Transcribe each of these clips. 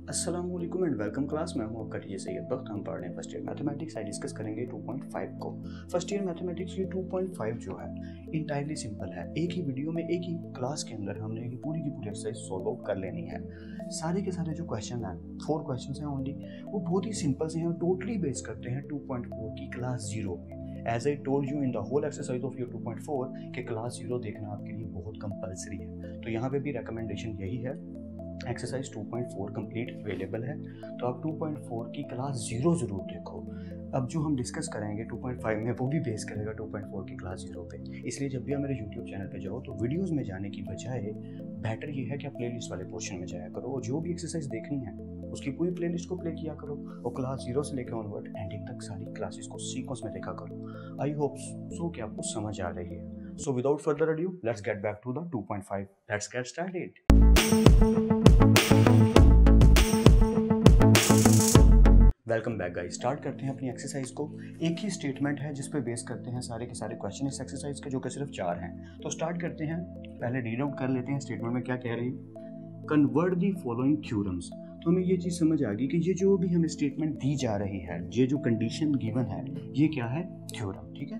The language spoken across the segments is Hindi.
अस्सलाम वालेकुम एंड वेलकम क्लास। मैं हूं आपका टीचर सैयद बख्त। हम पढ़ रहे हैं फर्स्ट ईयर मैथमेटिक्स। आज डिस्कस करेंगे 2.5 को। फर्स्ट ईयर मैथमेटिक्स की 2.5 जो है इंटायरली सिंपल है। एक ही वीडियो में एक ही क्लास के अंदर हमने ये पूरी की पूरी एक्सरसाइज सोल्व कर लेनी है। सारे के सारे जो क्वेश्चन हैं 4 क्वेश्चन हैं ओनली, वो बहुत ही सिंपल से हैं, टोटली बेस करते हैं 2.4 की क्लास 0 पे। As I told you in the whole exercise of your 2.4 के क्लास 0 देखना आपके लिए बहुत कंपलसरी है। तो यहाँ पे भी रिकमेंडेशन यही है, एक्सरसाइज 2.4 कंप्लीट अवेलेबल है, तो आप 2.4 की क्लास 0 ज़रूर देखो। अब जो हम डिस्कस करेंगे 2.5 में वो भी बेस करेगा 2.4 की क्लास 0 पे। इसलिए जब भी आप मेरे यूट्यूब चैनल पे जाओ तो वीडियोस में जाने की बजाय बेटर ये है कि आप प्लेलिस्ट वाले पोर्शन में जाया करो और जो भी एक्सरसाइज देखनी है उसकी पूरी प्लेलिस्ट को प्ले किया करो और क्लास 0 से लेकर ऑनवर्ड एंडिंग तक सारी क्लासेस को सीक्वेंस में देखा करो। आई होप सो कि आपको समझ आ रही है। So without further adieu let's get back to the 2.5। Let's get started. Welcome back guys. Start करते हैं अपनी एक्सरसाइज को। एक ही स्टेटमेंट है जिस पे बेस करते हैं सारे के सारे क्वेश्चन इस एक्सरसाइज के, जो कि सिर्फ 4 हैं। तो स्टार्ट करते हैं। पहले रीड आउट कर लेते हैं स्टेटमेंट में क्या कह रही है। कन्वर्ट दी फॉलोइंग थ्योरम्स। तो हमें ये चीज़ समझ आ गई कि ये जो भी हमें स्टेटमेंट दी जा रही है, ये जो कंडीशन गिवन है, ये क्या है? थ्योरम। ठीक है।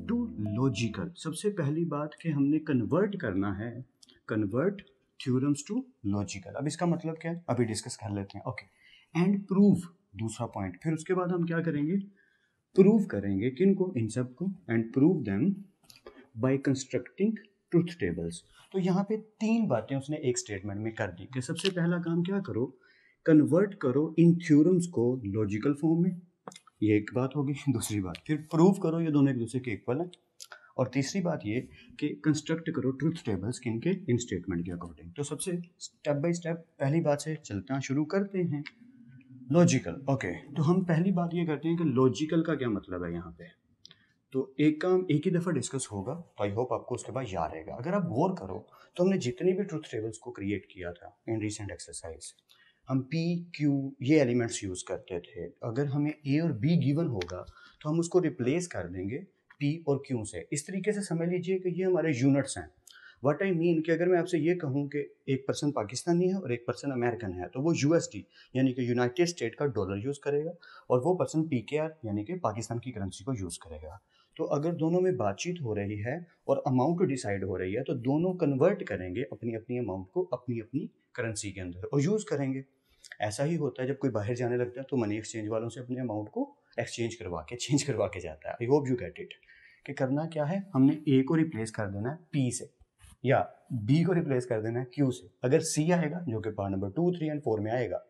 टू लॉजिकल, सबसे पहली बात कि हमने कन्वर्ट करना है, कन्वर्ट थ्योरम्स टू लॉजिकल। अब इसका मतलब क्या है अभी डिस्कस कर लेते हैं। ओके। एंड प्रूव, दूसरा पॉइंट। फिर उसके बाद हम क्या करेंगे? प्रूव करेंगे किनको? इन सब को। And prove them by constructing truth tables. तो यहाँ पे 3 बातें उसने एक स्टेटमेंट में कर दी कि सबसे पहला काम क्या करो? कन्वर्ट करो इन थ्योरम्स को लॉजिकल फॉर्म में, ये एक बात होगी। दूसरी बात, फिर प्रूव करो ये दोनों एक दूसरे के इक्वल है। और तीसरी बात ये कि कंस्ट्रक्ट करो ट्रुथ टेबल्स किनके? इन स्टेटमेंट के अकॉर्डिंग। तो सबसे स्टेप बाय स्टेप पहली बात से चलते हैं, शुरू करते हैं। लॉजिकल। ओके, तो हम पहली बात ये करते हैं कि लॉजिकल का क्या मतलब है यहाँ पे। तो एक काम एक ही दफ़ा डिस्कस होगा, तो आई होप आपको उसके बाद याद रहेगा। अगर आप गौर करो तो हमने जितनी भी ट्रुथ टेबल्स को क्रिएट किया था इन रिसेंट एक्सरसाइज, हम पी क्यू ये एलिमेंट्स यूज़ करते थे। अगर हमें ए और बी गिवन होगा तो हम उसको रिप्लेस कर देंगे पी और क्यू से। इस तरीके से समझ लीजिए कि ये हमारे यूनिट्स हैं। व्हाट आई मीन कि अगर मैं आपसे ये कहूँ कि एक पर्सन पाकिस्तानी है और एक पर्सन अमेरिकन है, तो वो यूएसडी यानी कि यूनाइटेड स्टेट का डॉलर यूज़ करेगा और वो पर्सन पीकेआर यानी कि पाकिस्तान की करेंसी को यूज़ करेगा। तो अगर दोनों में बातचीत हो रही है और अमाउंट डिसाइड हो रही है, तो दोनों कन्वर्ट करेंगे अपनी अपनी अमाउंट को अपनी अपनी करेंसी के अंदर और यूज़ करेंगे। ऐसा ही होता है जब कोई बाहर जाने लगता है तो मनी एक्सचेंज वालों से अपने अमाउंट को एक्सचेंज करवा के चेंज करवा के जाता है। I hope you get it. कि करना क्या है, हमने ए को रिप्लेस कर देना है पी से या बी को रिप्लेस कर देना है क्यू से। अगर सी आएगा जो कि पार्ट नंबर 2, 3 एंड 4 में आएगा,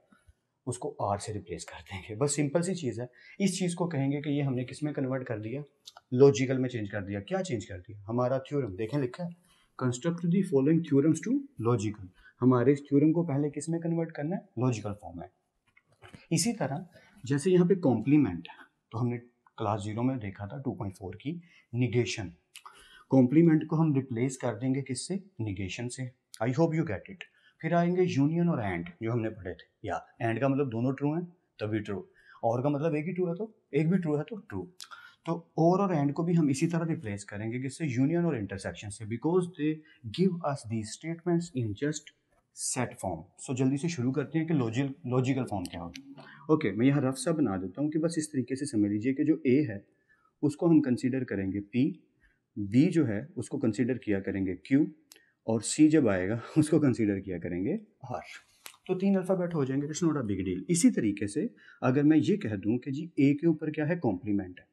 उसको आर से रिप्लेस कर देंगे। बस सिंपल सी चीज़ है। इस चीज़ को कहेंगे कि ये हमने किस में कन्वर्ट कर दिया? लॉजिकल में चेंज कर दिया। क्या चेंज कर दिया? हमारा थ्योरम देखें लिखा है, construct the following theorems to logical. हमारे इस थ्योरम को पहले किस में कन्वर्ट करना है? लॉजिकल फॉर्म में। इसी तरह जैसे यहाँ पे कॉम्प्लीमेंट है, तो हमने क्लास 0 में देखा था 2.4 की निगेशन। कॉम्प्लीमेंट को हम रिप्लेस कर देंगे किससे? निगेशन से। आई होप यू गेट इट। फिर आएंगे यूनियन और एंड, जो हमने पढ़े थे। या एंड का मतलब दोनों ट्रू हैं तभी ट्रू, और का मतलब एक ही ट्रू है तो एक भी ट्रू है तो ट्रू। तो और एंड को भी हम इसी तरह रिप्लेस करेंगे किससे? यूनियन और इंटरसेक्शन से, because they give us these statements in just set form. So जल्दी से शुरू करते हैं कि लॉजिकल फॉर्म क्या होगा। ओके, मैं यहाँ रफ सा बना देता हूँ कि बस इस तरीके से समझ लीजिए कि जो ए है उसको हम कंसीडर करेंगे पी, बी जो है उसको कंसीडर किया करेंगे क्यू, और सी जब आएगा उसको कंसीडर किया करेंगे आर। तो 3 अल्फ़ाबेट हो जाएंगे। It's not a big deal. इसी तरीके से अगर मैं ये कह दूं कि जी ए के ऊपर क्या है? कॉम्प्लीमेंट है,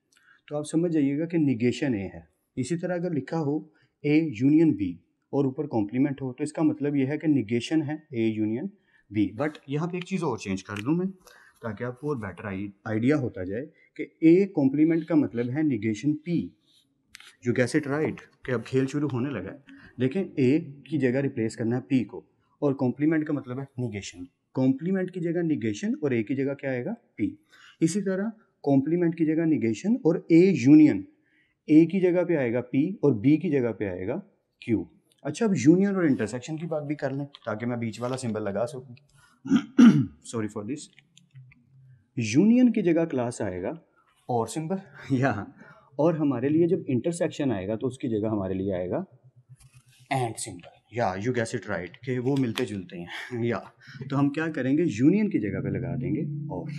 तो आप समझ जाइएगा कि निगेशन ए है। इसी तरह अगर लिखा हो ए यूनियन बी और ऊपर कॉम्प्लीमेंट हो, तो इसका मतलब ये है कि निगेशन है ए यूनियन बी। बट यहाँ पे एक चीज़ और चेंज कर दूँ मैं, ताकि आपको और बेटर आइडिया होता जाए कि ए कॉम्प्लीमेंट का मतलब है negation P. You gas it right कि अब खेल शुरू होने लगा है। देखें, ए की जगह रिप्लेस करना है पी को, और कॉम्प्लीमेंट का मतलब है निगेशन। कॉम्प्लीमेंट की जगह निगेशन और ए की जगह क्या आएगा? पी। इसी तरह कॉम्प्लीमेंट की जगह निगेशन और ए यूनियन, ए की जगह पे आएगा पी और बी की जगह पे आएगा क्यू। अच्छा, अब यूनियन और इंटरसेक्शन की बात भी कर लें ताकि मैं बीच वाला सिंबल लगा सकूं। Sorry for this. यूनियन की जगह क्लास आएगा और सिंबल यहाँ, और हमारे लिए जब इंटरसेक्शन आएगा तो उसकी जगह हमारे लिए आएगा एंड सिंबल। या यू गैस इट राइट कि वो मिलते जुलते हैं या तो हम क्या करेंगे यूनियन की जगह पे लगा देंगे और।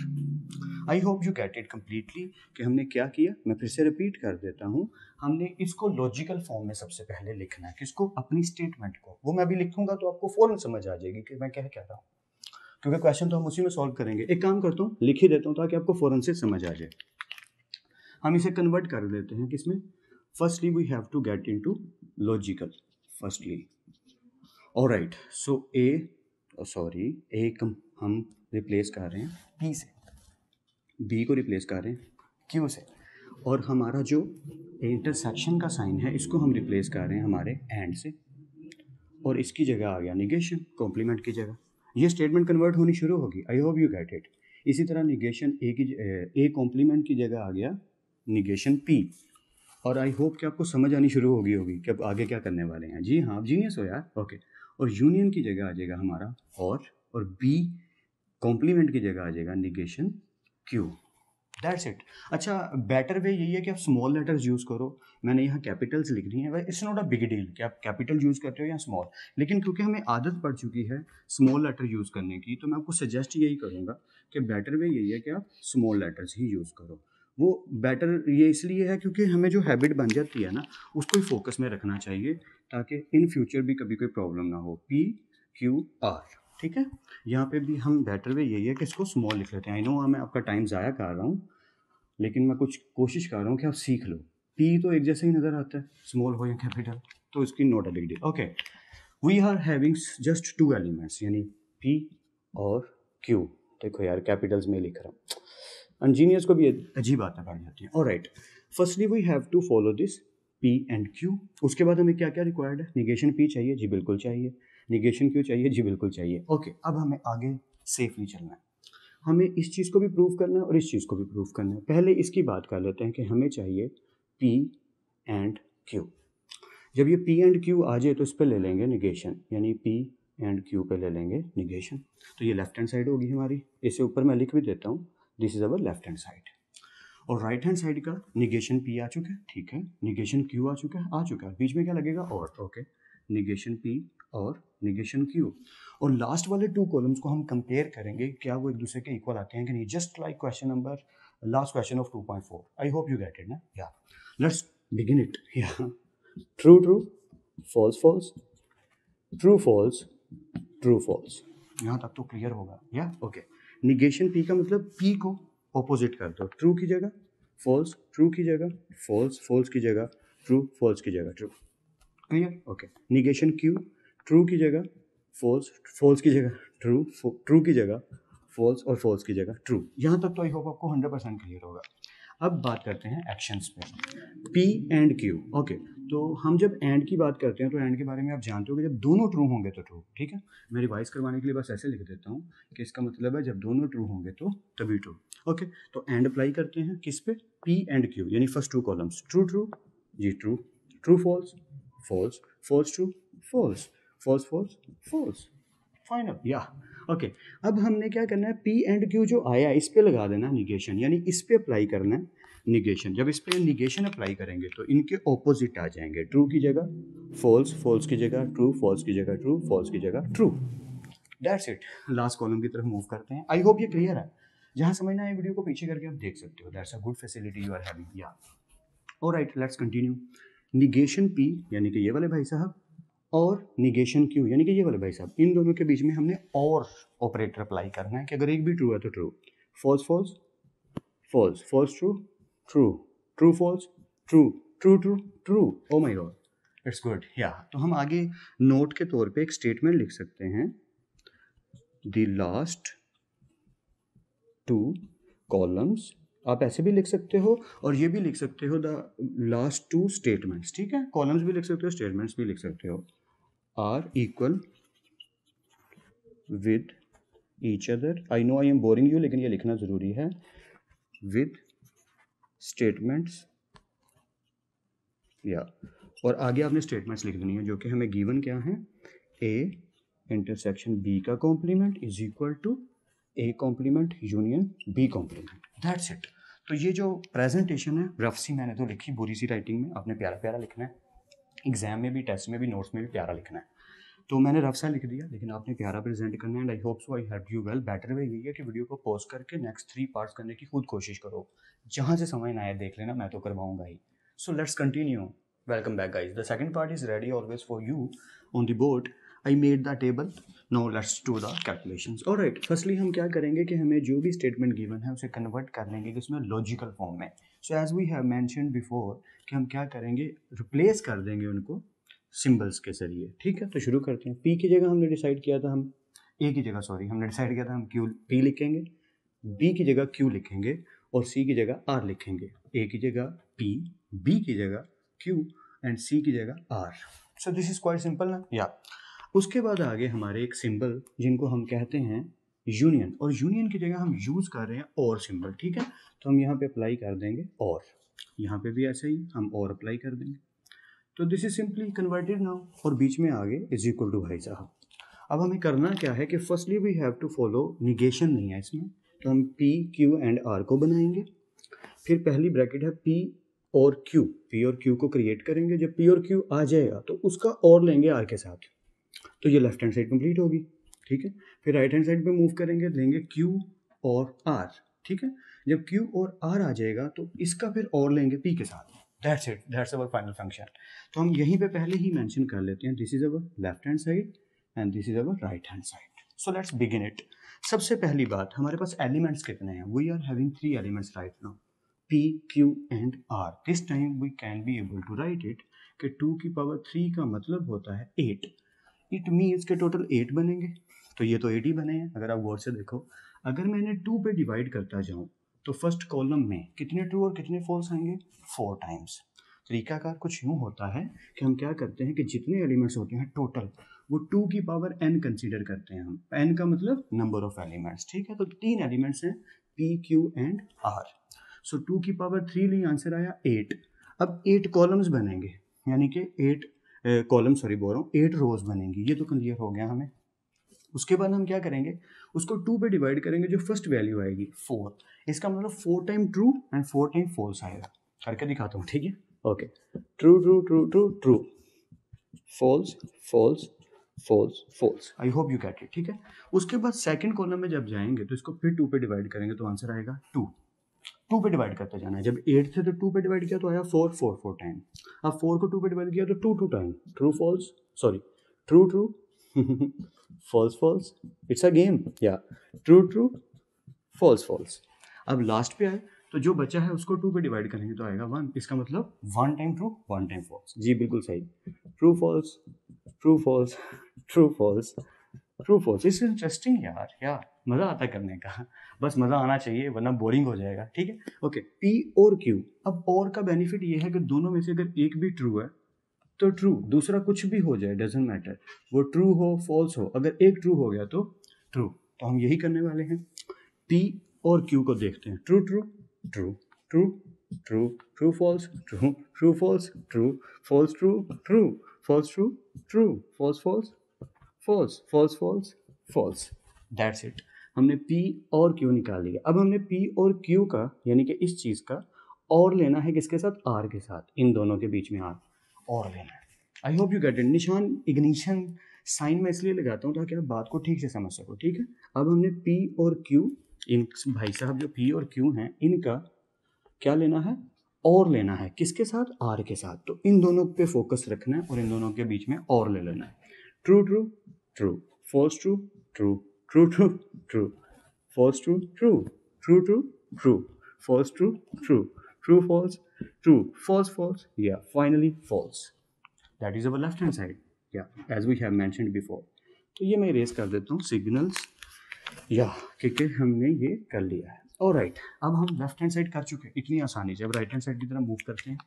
आई hope you get it completely कि हमने क्या किया। मैं फिर से रिपीट कर देता हूँ, हमने इसको लॉजिकल फॉर्म में सबसे पहले लिखना है। किसको? अपनी स्टेटमेंट को। वो मैं अभी लिखूंगा तो आपको फ़ौरन समझ आ जाएगी कि मैं क्या कह रहा हूँ, क्योंकि क्वेश्चन तो हम उसी में सॉल्व करेंगे। एक काम करता हूँ, लिख ही देता हूँ ताकि आपको फ़ौरन से समझ आ जाए। हम इसे कन्वर्ट कर देते हैं किसमें? Firstly we have to get into logical firstly. Alright, so uh हम रिप्लेस कर रहे हैं पी से, बी को रिप्लेस कर रहे हैं क्यू से, और हमारा जो इंटरसेक्शन का साइन है इसको हम रिप्लेस कर रहे हैं हमारे एंड से, और इसकी जगह आ गया निगेशन कॉम्प्लीमेंट की जगह। ये स्टेटमेंट कन्वर्ट होनी शुरू होगी। आई होप यू गेट इट। इसी तरह निगेशन ए कॉम्प्लीमेंट की जगह आ गया निगेशन पी, और आई होप कि आपको समझ आनी शुरू होगी कि अब आगे क्या करने वाले हैं। जी हाँ, आप जीनियस हो यार। ओके, और यूनियन की जगह आ जाएगा हमारा और बी कॉम्प्लीमेंट की जगह आ जाएगा निगेशन क्यू। That's it. अच्छा, बेटर वे यही है कि आप स्मॉल लेटर्स यूज़ करो। मैंने यहाँ कैपिटल्स लिख दी हैं, it's not a big deal कि आप कैपिटल यूज़ करते हो या स्मॉल, लेकिन क्योंकि हमें आदत पड़ चुकी है स्मॉल लेटर यूज़ करने की, तो मैं आपको सजेस्ट यही करूँगा कि बेटर वे यही है कि आप स्मॉल लेटर्स ही यूज़ करो। वो बेटर ये इसलिए है क्योंकि हमें जो हैबिट बन जाती है ना, उसको ही फोकस में रखना चाहिए ताकि इन फ्यूचर भी कभी कोई प्रॉब्लम ना हो। पी क्यू आर, ठीक है। यहाँ पे भी हम बेटर वे यही है कि इसको स्मॉल लिख लेते हैं। आई नो मैं आपका टाइम ज़ाया कर रहा हूँ, लेकिन मैं कुछ कोशिश कर रहा हूँ कि आप सीख लो। पी तो एक जैसे ही नज़र आता है, स्मॉल हो या कैपिटल, तो इसकी not a big deal. Okay, we are having just two elements, यानी पी और क्यू। देखो यार, कैपिटल्स में लिख रहा हूँ, इंजीनियर्स को भी अजीब बातें पड़ जाती हैं। Alright, firstly we have to follow this P and Q. उसके बाद हमें क्या क्या रिक्वायर्ड है? निगेशन पी चाहिए, जी बिल्कुल चाहिए। निगेशन क्यू चाहिए, जी बिल्कुल चाहिए। ओके, अब हमें आगे सेफली चलना है। हमें इस चीज़ को भी प्रूव करना है और इस चीज़ को भी प्रूव करना है। पहले इसकी बात कर लेते हैं कि हमें चाहिए पी एंड क्यू। जब ये पी एंड क्यू आ जाए तो इस पर ले लेंगे निगेशन, यानी पी एंड क्यू पे ले लेंगे निगेशन। तो ये लेफ्ट हैंड साइड होगी हमारी। इसे ऊपर मैं लिख भी देता हूँ, this is our left hand side. और राइट हैंड साइड का निगेशन पी आ चुका है, ठीक है। निगेशन क्यू आ चुका है, बीच में क्या लगेगा? और। ओके, निगेशन पी और निगेशन क्यू। और लास्ट वाले टू कॉलम्स को हम कंपेयर करेंगे, क्या वो एक दूसरे के इक्वल आते हैं कि नहीं। Just like question number last question of 2.4। I hope you get it ना। Yeah let's begin it. Yeah true true, false false, true false, true false. यहाँ तक तो क्लियर होगा या? ओके, निगेशन पी का मतलब पी को ऑपोजिट कर दो। ट्रू की जगह फॉल्स, ट्रू की जगह फॉल्स, फॉल्स की जगह ट्रू, फॉल्स की जगह true. Clear? Okay. Negation Q, true की जगह फॉल्स, फॉल्स की जगह ट्रू, ट्रू की जगह फॉल्स और फॉल्स की जगह ट्रू। यहाँ तक तो आई होप आपको 100% क्लियर होगा। अब बात करते हैं एक्शंस पे, पी एंड क्यू। ओके, तो हम जब एंड की बात करते हैं तो एंड के बारे में आप जानते हो कि जब दोनों ट्रू होंगे तो ट्रू, ठीक है। मैं रिवाइज करवाने के लिए बस ऐसे लिख देता हूँ कि इसका मतलब है जब दोनों ट्रू होंगे तो तभी ट्रू। ओके, तो एंड अप्लाई करते हैं किस पे? पी एंड क्यू, यानी first two columns. True true, जी true, true false, false, false true, false, false false, false. Final या? ओके, अब हमने क्या करना है? पी एंड क्यू जो आया इस पे लगा देना निगेशन, यानी इस पे अप्लाई करना है निगेशन। जब इस पे निगेशन अप्लाई करेंगे तो इनके ऑपोजिट आ जाएंगे। ट्रू की जगह फॉल्स, फॉल्स की जगह ट्रू, फॉल्स की जगह ट्रू, फॉल्स की जगह true. That's it. Last column की तरफ मूव करते हैं। आई होप ये क्लियर है। जहाँ समझना है वीडियो को पीछे करके आप देख सकते हो। That's a good facility you are having. Yeah alright, let's continue. Negation P यानी कि ये वाले भाई साहब, और निगेशन क्यू यानी कि ये वाले भाई साहब, इन दोनों के बीच में हमने और ऑपरेटर अप्लाई करना है कि अगर एक भी ट्रू है तो true, false false, false, false true, true, true false, true, true true, true. Oh my god, it's good. या तो हम आगे नोट के तौर पे एक स्टेटमेंट लिख सकते हैं, द लास्ट टू कॉलम्स। आप ऐसे भी लिख सकते हो और ये भी लिख सकते हो, द लास्ट टू स्टेटमेंट्स, ठीक है। कॉलम्स भी लिख सकते हो, स्टेटमेंट्स भी लिख सकते हो, are equal with each other. I know I am boring you, लेकिन ये लिखना ज़रूरी है। विद स्टेटमेंट्स, या और आगे आपने स्टेटमेंट्स लिख देनी है जो कि हमें गिवन क्या है? ए इंटरसेक्शन बी का complement is equal to A complement union B complement. That's it. तो ये जो प्रेजेंटेशन है रफ सी मैंने तो लिखी, बुरी सी राइटिंग में, आपने प्यारा प्यारा लिखना है। एग्जाम में भी, टेस्ट में भी, नोट्स में भी प्यारा लिखना है। तो मैंने रफ सा लिख दिया, लेकिन आपने प्यारा प्रेजेंट करना है and I hope so I help you well. Better way यही है कि वीडियो को पॉज करके नेक्स्ट 3 पार्ट्स करने की खुद कोशिश करो, जहाँ से समझ ना आए देख लेना, मैं तो करवाऊंगा ही। So let's continue. Welcome back guys, the second part is ready always for you on the board. I made the table, now let's do the calculations. Alright, firstly हम क्या करेंगे कि हमें जो भी स्टेटमेंट गिवन है उसे कन्वर्ट कर लेंगे किसमें, लॉजिकल फॉर्म में। So as we have mentioned before कि हम क्या करेंगे, रिप्लेस कर देंगे उनको सिंबल्स के जरिए। ठीक है, तो शुरू करते हैं। पी की जगह हमने डिसाइड किया था, हम ए की जगह सॉरी हमने डिसाइड किया था हम क्यू पी लिखेंगे, बी की जगह क्यू लिखेंगे और सी की जगह आर लिखेंगे। ए की जगह पी, बी की जगह क्यू एंड सी की जगह R. So this is quite simple ना, या उसके बाद आगे हमारे एक सिंबल जिनको हम कहते हैं यूनियन, और यूनियन की जगह हम यूज कर रहे हैं और सिंबल। ठीक है, तो हम यहाँ पे अप्लाई कर देंगे और, यहाँ पे भी ऐसे ही हम और अप्लाई कर देंगे। तो this is simply converted now, और बीच में आगे इज इक्वल टू भाई साहब। अब हमें करना क्या है कि firstly we have to follow, negation नहीं है इसमें, तो हम पी क्यू एंड आर को बनाएंगे। फिर पहली ब्रैकेट है पी और क्यू, पी और क्यू को क्रिएट करेंगे। जब पी और क्यू आ जाएगा तो उसका और लेंगे आर के साथ, तो ये लेफ्ट हैंड साइड कंप्लीट होगी। ठीक है, फिर राइट हैंड साइड पे मूव करेंगे, लेंगे क्यू और आर। ठीक है, जब क्यू और आर आ जाएगा तो इसका फिर और लेंगे पी के साथ। That's it, that's our final function. तो हम यहीं पे पहले ही मेंशन कर लेते हैं, this is our left hand side and this is our right hand side. So let's begin it. सबसे पहली बात, हमारे पास एलिमेंट्स कितने हैं, we are having 3 elements right now, P, Q and R. This time we can be able to write it कि 2 की पावर 3 का मतलब होता है 8। इट मीन्स के टोटल 8 बनेंगे, तो ये तो 8 ही बने हैं। अगर आप गौर से देखो, अगर मैं इन्हें 2 पे डिवाइड करता जाऊँ तो फर्स्ट कॉलम में कितने ट्रू और कितने फॉल्स आएंगे, 4 टाइम्स। तरीकाकार कुछ यूँ होता है कि हम क्या करते हैं कि जितने एलिमेंट्स होते हैं टोटल, वो 2 की पावर n कंसीडर करते हैं हम। n का मतलब नंबर ऑफ एलिमेंट्स। ठीक है, तो 3 एलिमेंट्स हैं P, Q एंड R। सो 2 की पावर 3 लिए आंसर आया 8। अब 8 कॉलम्स बनेंगे, यानी कि 8 कॉलम सॉरी बोल रहा हूँ, 8 रोज बनेंगी। ये तो क्लियर हो गया हमें। उसके बाद हम क्या करेंगे, उसको 2 पे डिवाइड करेंगे, जो फर्स्ट वैल्यू आएगी 4, इसका मतलब 4 time true and 4 time false आएगा। करके दिखाता हूँ, ठीक है। Okay, true true true true true, false false false false. I hope you get it. ठीक है, उसके बाद सेकंड कॉलम में जब जाएंगे तो इसको फिर 2 पे डिवाइड करेंगे, तो आंसर आएगा 2। 2 पे डिवाइड करते जाना है। जब 8 थे तो 2 पे डिवाइड किया तो आया 4 4 4 टाइम। अब 4 को 2 पे डिवाइड किया तो 2 2 time. True false sorry, true true false false, it's a game yeah, true true false false. अब लास्ट पे आए तो जो बचा है उसको 2 पे डिवाइड करेंगे तो आएगा 1, इसका मतलब 1 टाइम ट्रू 1 टाइम फॉल्स। जी बिल्कुल सही, true false true false true false true false. It's interesting यार मज़ा आता है करने का, बस मज़ा आना चाहिए वरना बोरिंग हो जाएगा। ठीक है, ओके, पी और क्यू। अब और का बेनिफिट ये है कि दोनों में से अगर एक भी ट्रू है तो ट्रू, दूसरा कुछ भी हो जाए डजेंट मैटर, वो ट्रू हो फॉल्स हो, अगर एक ट्रू हो गया तो ट्रू। तो हम यही करने वाले हैं। पी और क्यू को देखते हैं, true true true true true true false true true false true false true true false true true false false false false false false. That's it, हमने P और Q निकाल लिया। अब हमने P और Q का यानी कि इस चीज़ का और लेना है किसके साथ, R के साथ। इन दोनों के बीच में R और लेना है। I hope you get it. निशान इग्निशन साइन में इसलिए लगाता हूँ ताकि आप बात को ठीक से समझ सको। ठीक है, अब हमने P और Q, इन भाई साहब जो P और Q हैं इनका क्या लेना है, और लेना है किसके साथ, R के साथ। तो इन दोनों पे फोकस रखना है और इन दोनों के बीच में और ले लेना है। True true true, false true true true true true, false true true true true true, false true true true false true false false, या finally false. That is our left hand side, या as we have mentioned before. तो ये मैं इरेज कर देता हूँ सिग्नल्स, या क्योंकि हमने ये कर लिया है। और राइट, अब हम लेफ्ट हैंड साइड कर चुके हैं इतनी आसानी से। अब राइट हैंड साइड की तरफ मूव करते हैं।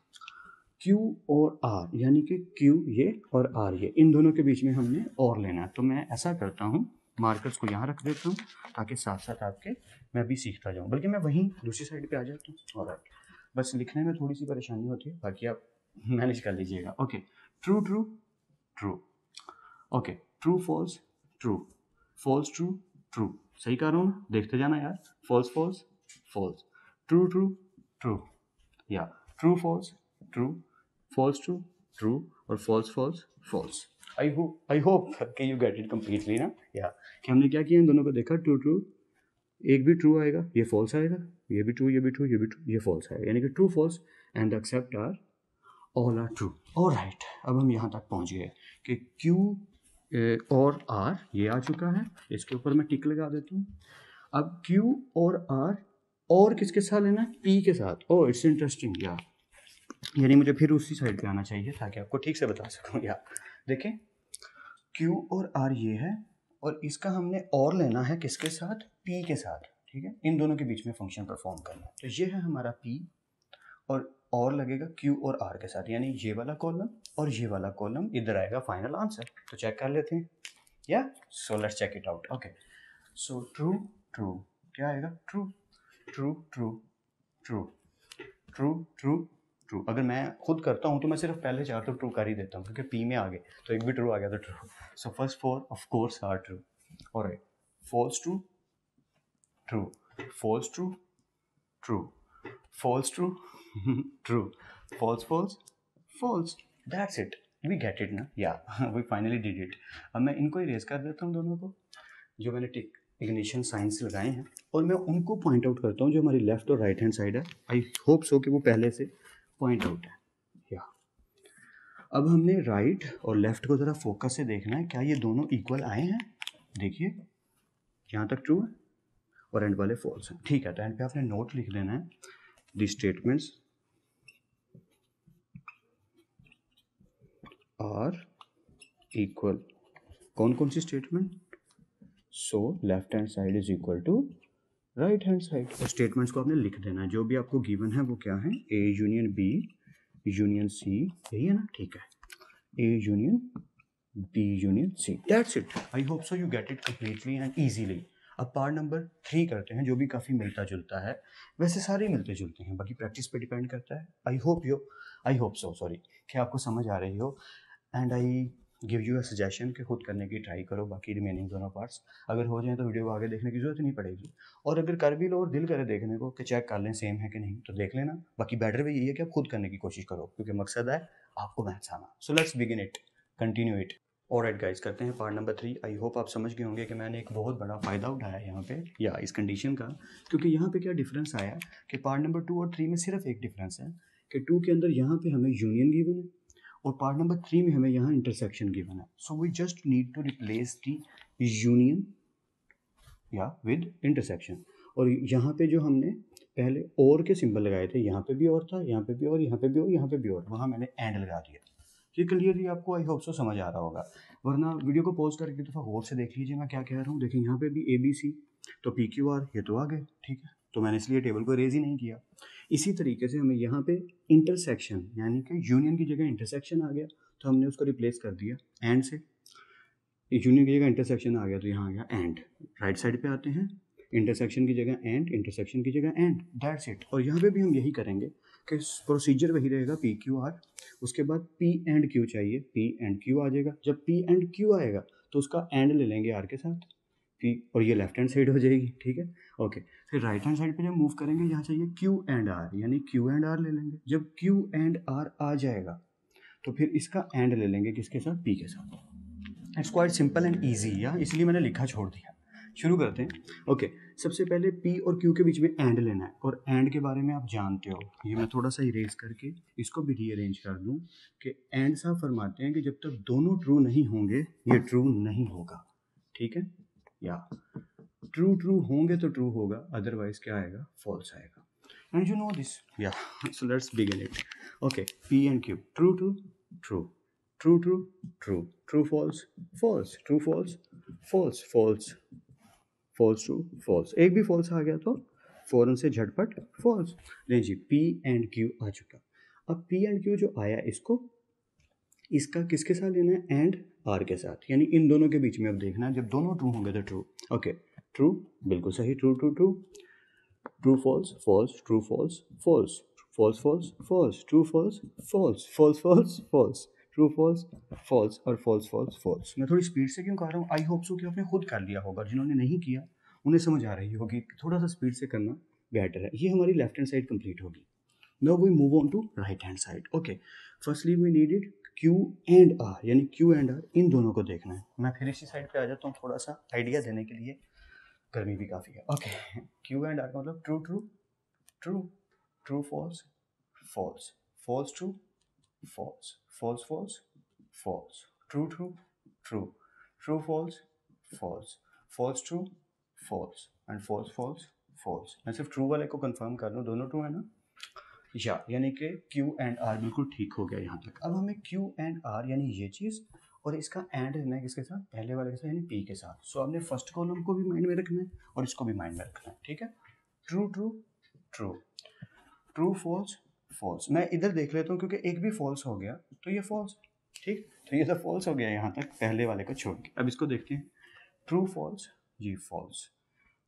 Q और R, यानी कि Q ये और R ये, इन दोनों के बीच में हमने और लेना है। तो मैं ऐसा करता हूँ, मार्कर्स को यहाँ रख देता हूँ ताकि साथ साथ आपके मैं भी सीखता जाऊँ, बल्कि मैं वहीं दूसरी साइड पे आ जाता हूँ। और बस लिखने में थोड़ी सी परेशानी होती है, बाकी आप मैनेज कर लीजिएगा। Okay, true true true, okay, true false true false true true, सही कर रहा हूँ ना, देखते जाना यार। False false false, true true true, या true false true false true true और false false false. I hope कि यू गेट इट कम्प्लीटली ना, या कि हमने क्या किया, इन दोनों को देखा, ट्रू ट्रू, एक भी ट्रू आएगा, ये फॉल्स आएगा, ये भी ट्रू, ये भी ट्रू, ये भी ट्रू, ये फॉल्स आएगा, यानी कि true false and except are all are true. Alright, अब हम यहाँ तक पहुँच गए कि Q और R ये आ चुका है, इसके ऊपर मैं टिक लगा देता हूँ। अब Q और R और किसके साथ लेना है, P के साथ। ओह इट्स इंटरेस्टिंग यार, यानी मुझे फिर उसी साइड पे आना चाहिए ताकि आपको ठीक से बता सकूँ यार। देखें Q और R ये है, और इसका हमने और लेना है किसके साथ, P के साथ, ठीक है, इन दोनों के बीच में फंक्शन परफॉर्म करना है। तो ये है हमारा P, और लगेगा Q और R के साथ, यानी ये वाला कॉलम और ये वाला कॉलम, इधर आएगा फाइनल आंसर। तो चेक कर लेते हैं, yeah so let's check it out. Okay, so true true क्या आएगा, true true true true true true true. अगर मैं खुद करता हूँ तो मैं सिर्फ पहले चार तो ट्रू कर ही देता हूँ, क्योंकि पी में आ गए तो एक भी ट्रू आ गया तो true. So first four of course are true. Alright, false true true, false true true, false true true, false false false, that's it, we get it ना, yeah we finally did it। अब मैं इनको इरेज कर देता हूँ दोनों को, जो मैंने टिक इग्निशन साइंस लगाए हैं, और मैं उनको पॉइंट आउट करता हूँ जो हमारी लेफ्ट और राइट हैंड साइड है। आई होप सो कि वो पहले से पॉइंट आउट है, या अब हमने राइट और लेफ्ट को ज़रा फोकस से देखना है, क्या ये दोनों इक्वल आए हैं। देखिए यहाँ तक ट्रू है और एंड वाले फॉल्स हैं, ठीक है। तो एंड पे आपने नोट लिख लेना है, दी स्टेटमेंट्स आर इक्वल। कौन कौन सी statement, so left hand side is equal to right hand side. और स्टेटमेंट्स को आपने लिख देना है, जो भी आपको गिवन है वो क्या है, A union B union C, यही है ना, ठीक है, A union B union C, that's it. I hope so you get it completely and easily. अब पार्ट नंबर 3 करते हैं, जो भी काफ़ी मिलता जुलता है, वैसे सारे मिलते जुलते हैं, बाकी प्रैक्टिस पे डिपेंड करता है। आई होप सो सॉरी कि आपको समझ आ रही हो, and I give you a suggestion कि खुद करने की ट्राई करो। बाकी रिमेनिंग दोनों पार्ट्स अगर हो जाए तो वीडियो को आगे देखने की जरूरत नहीं पड़ेगी, और अगर कर भी लो और दिल करे देखने को कि चेक कर लें सेम है कि नहीं, तो देख लेना। बाकी बेटर वे यही है कि आप खुद करने की कोशिश करो, क्योंकि मकसद है आपको मैथ्स आना। सो let's begin it, continue it. Alright guys, करते हैं पार्ट नंबर 3। आई होप आप समझ गए होंगे कि मैंने एक बहुत बड़ा फ़ायदा उठाया यहाँ पे, या इस कंडीशन का, क्योंकि यहाँ पे क्या डिफरेंस आया कि पार्ट नंबर 2 और 3 में सिर्फ एक डिफरेंस है कि 2 के अंदर यहाँ पे हमें यूनियन गिवन है, और पार्ट नंबर 3 में हमें यहाँ इंटरसेक्शन गिवन है। So we just need to replace the union yeah with intersection. और यहाँ पे जो हमने पहले और के सिंबल लगाए थे, यहाँ पे भी और था, यहाँ पे भी और, यहाँ पे भी और, यहाँ पे भी और, वहाँ मैंने एंड लगा दिया। ये क्लियरली आपको आई होप सो समझ आ रहा होगा, वरना वीडियो को पॉज करके दफ़ा गौर से देख लीजिए मैं क्या कह रहा हूँ। देखिए यहाँ पे भी ABC, तो PQR ये तो आ गए, ठीक है, तो मैंने इसलिए टेबल को रेज ही नहीं किया। इसी तरीके से हमें यहाँ पे इंटरसेक्शन, यानी कि यूनियन की जगह इंटरसेक्शन आ गया, तो हमने उसको रिप्लेस कर दिया एंड से। यूनियन की जगह इंटरसेक्शन आ गया तो यहाँ आ गया एंड। राइट साइड पे आते हैं, इंटरसेक्शन की जगह एंड, इंटरसेक्शन की जगह एंड, दैट्स इट। और यहाँ पे भी हम यही करेंगे कि प्रोसीजर वही रहेगा, PQR, उसके बाद P एंड Q चाहिए, P एंड Q आ जाएगा। जब P एंड Q आएगा तो उसका एंड ले लेंगे R के साथ, P, और ये लेफ्ट हैंड साइड हो जाएगी, ठीक है, ओके। फिर राइट हैंड साइड पे जब मूव करेंगे, यहाँ चाहिए Q एंड R, यानी Q एंड R ले लेंगे। जब Q एंड R आ जाएगा तो फिर इसका एंड ले लेंगे किसके साथ, P के साथ। It's quite simple and easy, या इसलिए मैंने लिखा छोड़ दिया। शुरू करते हैं। ओके, सबसे पहले P और Q के बीच में एंड लेना है, और एंड के बारे में आप जानते हो, ये मैं थोड़ा सा इरेज करके इसको भी रीअरेंज कर दूं कि एंड साहब फरमाते हैं कि जब तक दोनों ट्रू नहीं होंगे ये ट्रू नहीं होगा, ठीक है, या ट्रू होंगे तो ट्रू होगा, अदरवाइज क्या आएगा, फॉल्स आएगा। And you know this, yeah so let's begin it. Okay, P and Q, true true true, true true true, true false false, true false false false, false true false. एक भी फॉल्स आ गया तो फ़ौरन से झटपट फॉल्स। नहीं जी, P एंड Q आ चुका। अब P एंड Q जो आया, इसका किसके साथ लेना है, एंड R के साथ, यानी इन दोनों के बीच में अब देखना है, जब दोनों ट्रू होंगे तो ट्रू। ओके, ट्रू, बिल्कुल सही, true true true, true false false, true false false, false false false, true false false, false false false, true false false, और फॉल्स फॉल्स फॉल्स। मैं थोड़ी स्पीड से क्यों कर रहा हूँ, आई होप सो कि आपने खुद कर लिया होगा, जिन्होंने नहीं किया उन्हें समझ आ रही होगी, थोड़ा सा स्पीड से करना बेटर है। ये हमारी लेफ्ट हैंड साइड कंप्लीट होगी। Now we move on to right hand side. Okay, firstly we need it Q and R, यानी क्यू एंड आर इन दोनों को देखना है। मैं फिर इसी साइड पे आ जाता हूँ थोड़ा सा आइडिया देने के लिए, गर्मी भी काफ़ी है। ओके, क्यू एंड आर का मतलब true true true, true false false, false true false, false false false, true true true, true false false, false true false and false false false. मैं सिर्फ ट्रू वाले को कंफर्म कर लूँ, दोनों ट्रू है ना, यानी कि Q एंड R बिल्कुल ठीक हो गया यहाँ तक। अब हमें Q एंड R यानी ये चीज़ और इसका एंड रहना है किसके साथ, पहले वाले के साथ यानी P के साथ। सो आपने फर्स्ट कॉलम को भी माइंड में रखना है और इसको भी माइंड में रखना है, ठीक है। True true true, true false false. मैं इधर देख लेता हूँ क्योंकि एक भी फॉल्स हो गया तो ये फॉल्स, ठीक, तो ये तो फॉल्स हो गया यहाँ तक पहले वाले को छोड़ के। अब इसको देखते हैं, ट्रू फॉल्स, ये फॉल्स,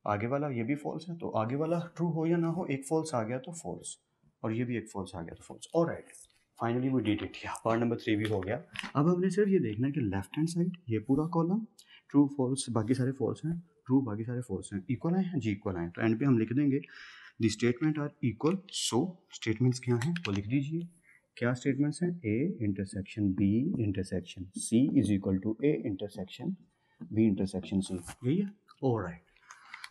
आगे वाला ये भी फॉल्स है, तो आगे वाला ट्रू हो या ना हो, एक फॉल्स आ गया तो फॉल्स, और ये भी एक फॉल्स आ गया तो false. Alright, finally we did it, part number 3 भी हो गया। अब हमने सिर्फ ये देखना है कि लेफ्ट हैंड साइड ये पूरा कॉलम ट्रू फॉल्स, बाकी सारे फॉल्स हैं, ट्रू बाकी सारे फॉल्स हैं, इक्वल आए हैं जी, इक्वल आए हैं। तो एंड पे हम लिख देंगे the statement are equal. So statements क्या हैं वो लिख दीजिए। क्या स्टेटमेंट्स हैं, A intersection B intersection C is equal to A intersection B intersection C, यही है। Alright,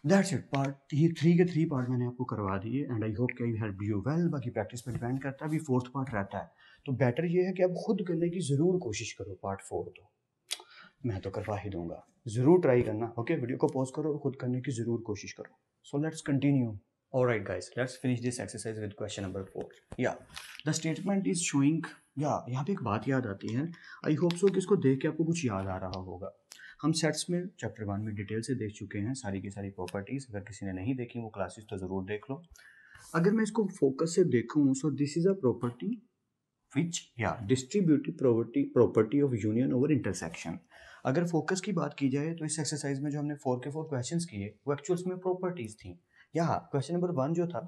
that's it. पार्ट ये 3 के 3 पार्ट मैंने आपको करवा दिए एंड आई होप कि आई हेल्प यू वेल। बाकी प्रैक्टिस पर डिपेंड करता है, अभी 4th पार्ट रहता है, तो बेटर ये है कि आप खुद करने की ज़रूर कोशिश करो। पार्ट 4 तो मैं तो करवा ही दूंगा, ज़रूर ट्राई करना। ओके, वीडियो को पॉज करो और खुद करने की ज़रूर कोशिश करो। सो let's continue. Alright guys, let's finish this exercise with question number 4. Yeah, the statement is showing, यहाँ पे एक बात याद आती है, आई होप सो कि इसको देख के आपको कुछ याद आ रहा होगा। हम सेट्स में चैप्टर 1 में डिटेल से देख चुके हैं सारी की सारी प्रॉपर्टीज़। अगर किसी ने नहीं देखी वो क्लासेस तो ज़रूर देख लो। अगर मैं इसको फोकस से देखूँ, so this is a property which, distributive property of union over intersection. अगर फोकस की बात की जाए तो इस एक्सरसाइज में जो हमने 4 के 4 क्वेश्चंस किए वो एक्चुअल्स में प्रॉपर्टीज़ थी। यहाँ क्वेश्चन नंबर 1 जो था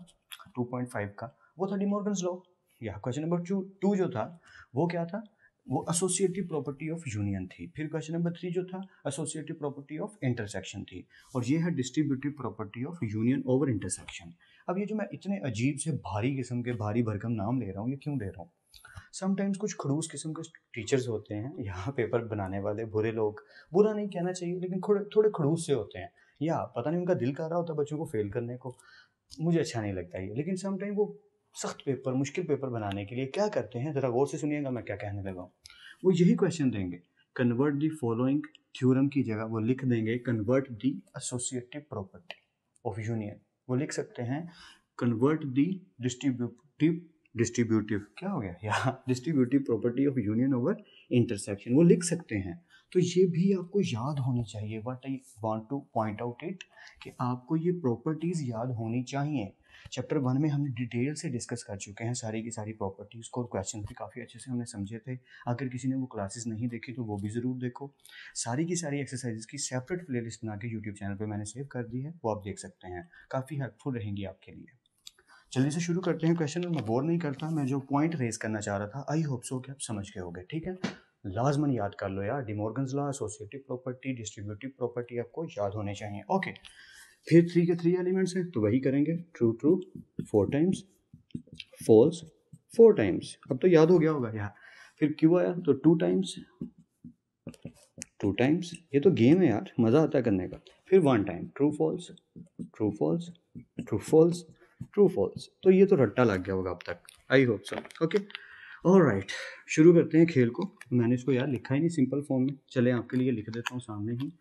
2.5 का वो था डिमॉर्गन्स लॉ। यहाँ क्वेश्चन नंबर 2 जो था वो क्या था, वो एसोसिएटिव प्रॉपर्टी ऑफ यूनियन थी। फिर क्वेश्चन नंबर 3 जो था एसोसिएटिव प्रॉपर्टी ऑफ इंटरसेक्शन थी, और ये है distributive property of union over intersection. अब ये जो मैं इतने अजीब से भारी किस्म के भारी भरकम नाम ले रहा हूँ, ये क्यों ले रहा हूँ, समटाइम्स कुछ खड़ूस किस्म के टीचर्स होते हैं यहाँ पेपर बनाने वाले, बुरे लोग, बुरा नहीं कहना चाहिए लेकिन थोड़े खड़ूस से होते हैं, या पता नहीं उनका दिल कर रहा होता बच्चों को फेल करने को, मुझे अच्छा नहीं लगता ये। लेकिन समटाइम वो सख्त पेपर, मुश्किल पेपर बनाने के लिए क्या करते हैं, ज़रा गौर से सुनिएगा मैं क्या कहने लगा हूँ। वो यही क्वेश्चन देंगे, कन्वर्ट दी फॉलोइंग थ्योरम की जगह वो लिख देंगे convert the associative property of union. वो लिख सकते हैं कन्वर्ट दी डिस्ट्रीब्यूटिव क्या हो गया यहाँ, distributive property of union over intersection वो लिख सकते हैं। तो ये भी आपको याद होनी चाहिए। What I want two point out it, कि आपको ये प्रॉपर्टीज़ याद होनी चाहिए। चैप्टर 1 में हमने डिटेल से डिस्कस कर चुके हैं सारी की सारी प्रॉपर्टीज़ को, क्वेश्चन भी काफ़ी अच्छे से हमने समझे थे। अगर किसी ने वो क्लासेस नहीं देखी तो वो भी ज़रूर देखो। सारी की सारी एक्सरसाइजेस की सेपरेट प्लेलिस्ट बना के यूट्यूब चैनल पर मैंने सेव कर दी है, वो आप देख सकते हैं, काफ़ी हेल्पफुल रहेंगी आपके लिए। जल्दी से शुरू करते हैं क्वेश्चन, और मैं बोर नहीं करता, मैं जो पॉइंट रेज करना चाह रहा था आई होप सो कि आप समझ गए होंगे, ठीक है। लाजमन याद कर लो यार, De Morgan's law, associative property, distributive property आपको याद होने चाहिए। ओके, फिर 3 के 3 एलिमेंट्स हैं तो वही करेंगे, true true 4 times, false 4 times, अब तो याद हो गया होगा यार। फिर क्यों आया तो 2 टाइम्स, 2 टाइम्स, ये तो गेम है यार, मज़ा आता है करने का। फिर 1 time, true false true false true false true false. तो ये तो रट्टा लग गया होगा अब तक, I hope so. Okay, alright, शुरू करते हैं खेल को। मैंने इसको यार लिखा ही नहीं सिंपल फॉर्म में, चले आपके लिए लिख देता हूँ सामने ही।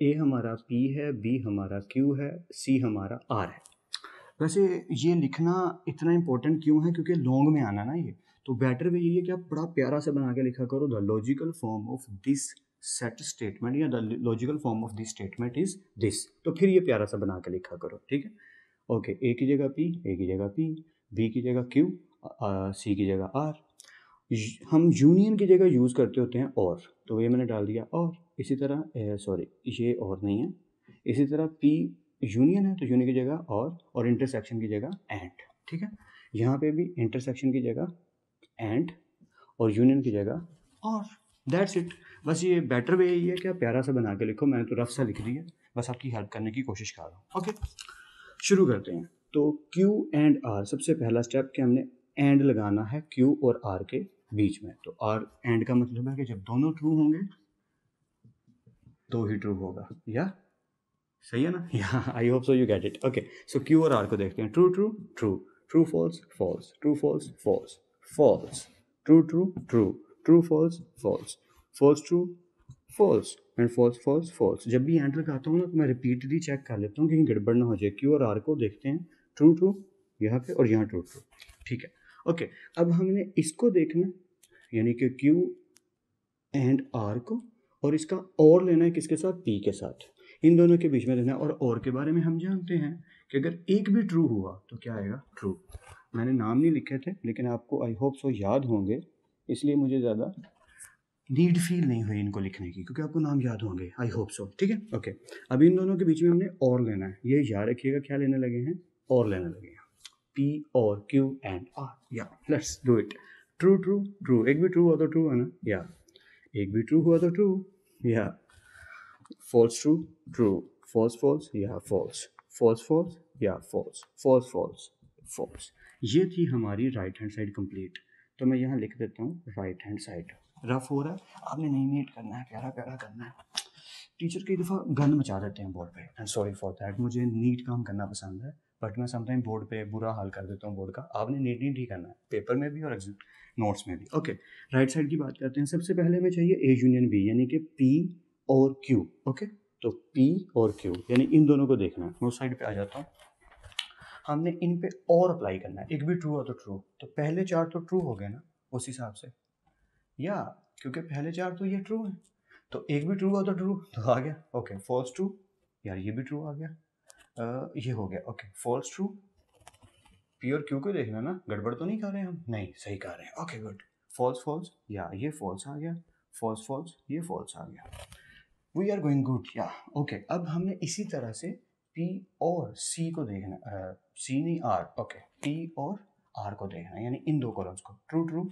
ए हमारा पी है, बी हमारा क्यू है, सी हमारा आर है। वैसे ये लिखना इतना इंपॉर्टेंट क्यों है, क्योंकि लॉन्ग में आना ना ये, तो बेटर वे यही है कि आप बड़ा प्यारा सा बना के लिखा करो, the logical form of this set statement या the logical form of this statement is this. तो फिर ये प्यारा सा बना के लिखा करो, ठीक है। ओके, ए की जगह पी, ए की जगह पी, बी की जगह क्यू, सी की जगह आर। हम यूनियन की जगह यूज़ करते होते हैं और, तो ये मैंने डाल दिया और। इसी तरह सॉरी ये और नहीं है, इसी तरह पी यूनियन है तो यूनियन की जगह और इंटरसेक्शन की जगह एंड, ठीक है। यहाँ पे भी इंटरसेक्शन की जगह एंड और यूनियन की जगह और, दैट्स इट। बस ये बेटर वे यही है कि आप प्यारा सा बना के लिखो, मैंने तो रफ सा लिख दिया, बस आपकी हेल्प करने की कोशिश कर रहा हूँ। ओके, शुरू करते हैं। तो Q एंड R, सबसे पहला स्टेप कि हमने एंड लगाना है Q और R के बीच में, तो और एंड का मतलब है कि जब दोनों ट्रू होंगे तो ही ट्रू होगा, या सही है ना? Yeah I hope so you get it. Okay, so Q और आर को देखते हैं। True true true, true false false, true false false, false, true true true, true false false, false true false and false false false. जब भी एंड लगाता हूँ ना तो मैं रिपीटली चेक कर लेता हूँ कहीं गड़बड़ ना हो जाए। क्यू और आर को देखते हैं, ट्रू ट्रू यहाँ पे और यहाँ ट्रू ट्रू, ठीक है। ओके, अब हमने इसको देखना, यानी कि क्यू एंड आर को, और इसका और लेना है किसके साथ? पी के साथ। इन दोनों के बीच में लेना है। और के बारे में हम जानते हैं कि अगर एक भी ट्रू हुआ तो क्या आएगा? ट्रू। मैंने नाम नहीं लिखे थे लेकिन आपको आई होप सो याद होंगे, इसलिए मुझे ज़्यादा नीड फील नहीं हुई इनको लिखने की, क्योंकि आपको नाम याद होंगे आई होप सो, ठीक है। ओके, अब इन दोनों के बीच में हमने और लेना है। ये याद रखिएगा क्या लेने लगे हैं? और लेने लगे हैं। पी और क्यू एंड आर, या let's do it. True true true, एक भी ट्रू हुआ तो ट्रू है ना, या एक भी ट्रू हुआ तो ट्रू, या false true true, false false या फॉल्स, फॉल्स फॉल्स या फॉल्स, फॉल्स फॉल्स फॉल्स। ये थी हमारी राइट हैंड साइड कंप्लीट। तो मैं यहाँ लिख देता हूँ राइट हैंड साइड। रफ हो रहा है, आपने नहीं नीट करना है, प्यारा प्यारा करना है। टीचर कई दफ़ा गंद मचा देते हैं बोर्ड पे, I am sorry for that. मुझे नीट काम करना पसंद है, बट मैं समटाइम बोर्ड पे बुरा हाल कर देता हूँ बोर्ड का। आपने नीट नीट ही करना है, पेपर में भी और नोट्स में भी। ओके, राइट साइड की बात करते हैं। सबसे पहले हमें चाहिए ए यूनियन बी, यानी कि पी और क्यू। ओके, तो पी और क्यू यानी इन दोनों को देखना है। मैं उस साइड पे आ जाता हूँ। हमने इन पे और अप्लाई करना है। एक भी ट्रू हो तो ट्रू, तो पहले चार तो ट्रू हो गए ना उस हिसाब से, या क्योंकि पहले चार तो ये ट्रू है, तो एक भी ट्रू हो तो ट्रू तो आ गया। ओके, फॉल्स ट्रू, यार ये भी ट्रू आ गया, ये हो गया। ओके, फॉल्स ट्रू, पी और क्यू को देखना ना, गड़बड़ तो नहीं कर रहे हैं हम? नहीं, सही कर रहे हैं। Okay good. फॉल्स फॉल्स, या ये फॉल्स आ गया, फॉल्स फॉल्स, ये फॉल्स आ गया। वी आर गोइंग गुड, या ओके। अब हमने इसी तरह से पी और सी को देखना, सी नहीं आर। ओके, पी और आर को देखना, यानी इन दो कॉलम्स को। ट्रू ट्रू,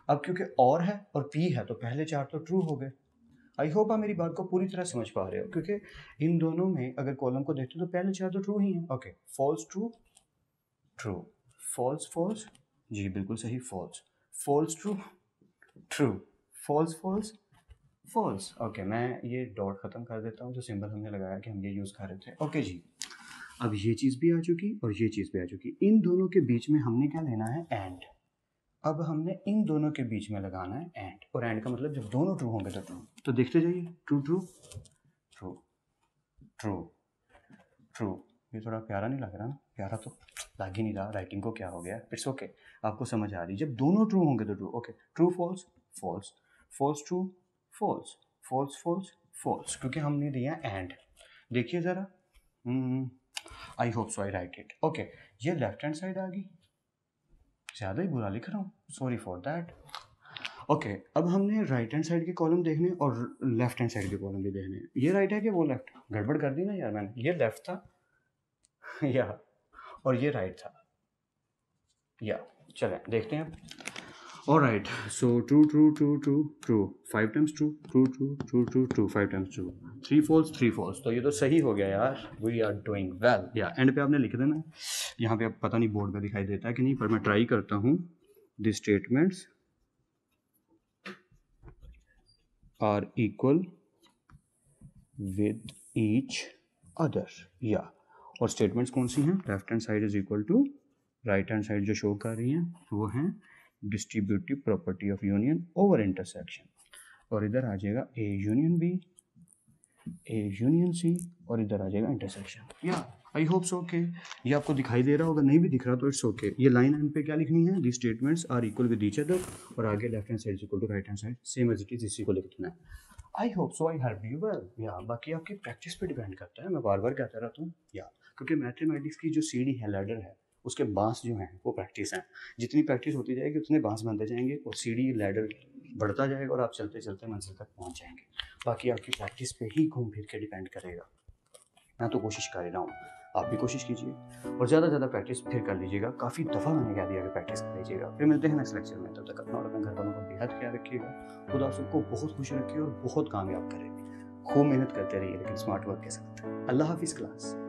अब क्योंकि और है और पी है तो पहले चार तो ट्रू हो गए। आई होप आप मेरी बात को पूरी तरह समझ पा रहे हो, क्योंकि इन दोनों में अगर कॉलम को देखते हो तो पहले चार तो ट्रू ही हैं। Okay, false true true, false false, जी बिल्कुल सही, false, false true true, false false false. Okay, मैं ये डॉट ख़त्म कर देता हूँ जो सिंबल हमने लगाया कि हम ये यूज़ कर रहे थे। ओके जी, अब ये चीज़ भी आ चुकी और ये चीज़ भी आ चुकी। इन दोनों के बीच में हमने क्या लेना है? एंड। अब हमने इन दोनों के बीच में लगाना है एंड, और एंड का मतलब जब दोनों ट्रू होंगे तो ट्रू। तो देखते जाइए, true true true true true. ये थोड़ा प्यारा नहीं लग रहा ना? प्यारा तो लग ही नहीं रहा, राइटिंग को क्या हो गया? इट्स ओके, आपको समझ आ रही। जब दोनों ट्रू होंगे तो true. Okay, true false false, false true false, false false false, क्योंकि हमने दिया एंड। देखिए ज़रा, I hope so I write it. Okay, ये लेफ्ट हैंड साइड आ गई, ज़्यादा ही बुरा लिख रहा हूँ, सॉरी फॉर दैट। ओके, अब हमने राइट हैंड साइड के कॉलम देखने और लेफ्ट हैंड साइड के कॉलम भी देखने। ये राइट है कि वो लेफ्ट? गड़बड़ कर दी ना यार मैंने, ये लेफ्ट था या, और ये राइट था, या चलें देखते हैं। All right, so true true true true true, 5 times true, true true true true true, 5 times true, 3 false 3 false. तो ये तो सही हो गया यार, वी आर डूइंग वेल। या एंड पे आपने लिख देना, यहाँ पे अब पता नहीं बोर्ड पे दिखाई देता है कि नहीं, पर मैं ट्राई करता हूँ। The statements are equal with each other, या, और स्टेटमेंट्स कौन सी हैं? Left hand side is equal to right hand side जो शो कर रही हैं वो हैं distributive property of union over intersection, और इधर आ जाएगा A union B, A union C, और इधर आ जाएगा इंटरसेक्शन। या आई होप सो ओके, ये आपको दिखाई दे रहा होगा, नहीं भी दिख रहा तो इट्स ओके। ये लाइन एंड पे क्या लिखनी है? The statements are equal with each other, और आगे left hand side equal to right hand side, same as it is, इसी को लिखना है। I hope so I help you well. या बाकी आपकी प्रैक्टिस पे डिपेंड करता है, मैं बार बार कहता रहता हूँ, या क्योंकि मैथमेटिक्स की जो सीढ़ी है, लैडर है, उसके बांस जो हैं वो प्रैक्टिस हैं। जितनी प्रैक्टिस होती जाएगी उतने बांस बनते जाएंगे और सीढ़ी लैडर बढ़ता जाएगा और आप चलते चलते मंजिल तक पहुंच जाएंगे। बाकी आपकी प्रैक्टिस पे ही घूम फिर के डिपेंड करेगा। मैं तो कोशिश कर रहा हूँ, आप भी कोशिश कीजिए और ज़्यादा से ज़्यादा प्रैक्टिस फिर कर लीजिएगा। काफ़ी दफ़ा मैंने कह दिया कि प्रैक्टिस कर लीजिएगा। फिर मिलते हैं नेक्स्ट लेक्चर में, तब तक अपना और अपने घर वालों का बेहद ख्याल रखिएगा। खुदा सबको बहुत खुश रखिए और बहुत कामयाब करें। खूब मेहनत करते रहिए लेकिन स्मार्ट वर्क के साथ। अल्लाह हाफिज़ क्लास।